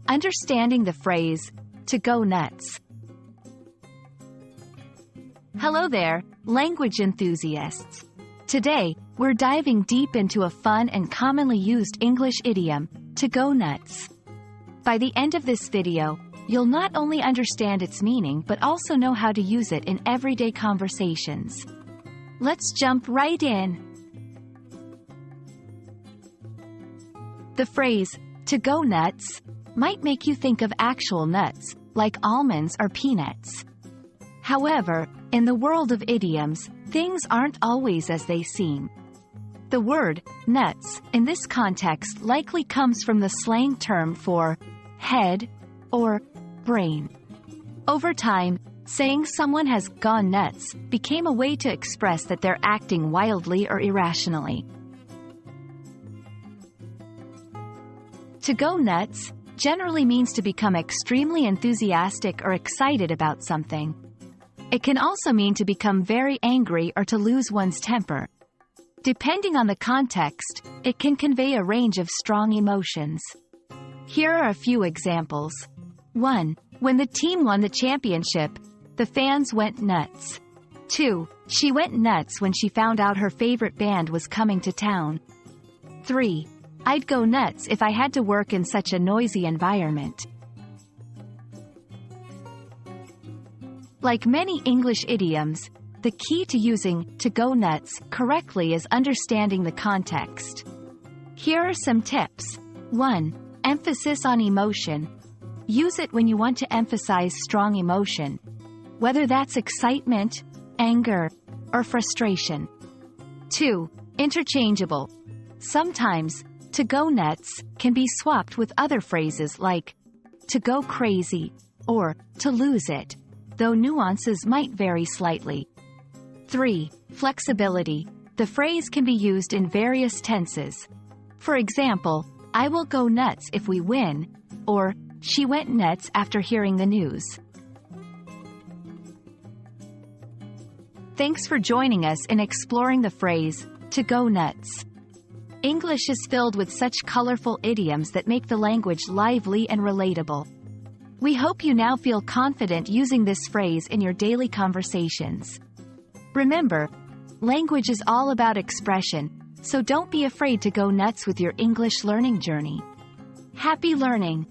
Understanding the phrase, to go nuts. Hello there, language enthusiasts. Today, we're diving deep into a fun and commonly used English idiom, to go nuts. By the end of this video, you'll not only understand its meaning but also know how to use it in everyday conversations. Let's jump right in. The phrase, to go nuts, might make you think of actual nuts, like almonds or peanuts. However, in the world of idioms, things aren't always as they seem. The word, nuts, in this context likely comes from the slang term for head or brain. Over time, saying someone has gone nuts became a way to express that they're acting wildly or irrationally. To go nuts generally means to become extremely enthusiastic or excited about something. It can also mean to become very angry or to lose one's temper. Depending on the context, it can convey a range of strong emotions. Here are a few examples. 1. When the team won the championship, the fans went nuts. 2. She went nuts when she found out her favorite band was coming to town. 3. I'd go nuts if I had to work in such a noisy environment. Like many English idioms, the key to using to go nuts correctly is understanding the context. Here are some tips. 1. Emphasis on emotion. Use it when you want to emphasize strong emotion, whether that's excitement, anger, or frustration. 2. Interchangeable. Sometimes, to go nuts can be swapped with other phrases like to go crazy or to lose it, though nuances might vary slightly. 3. Flexibility. The phrase can be used in various tenses. For example, I will go nuts if we win, or she went nuts after hearing the news. Thanks for joining us in exploring the phrase, to go nuts. English is filled with such colorful idioms that make the language lively and relatable. We hope you now feel confident using this phrase in your daily conversations. Remember, language is all about expression, so don't be afraid to go nuts with your English learning journey. Happy learning!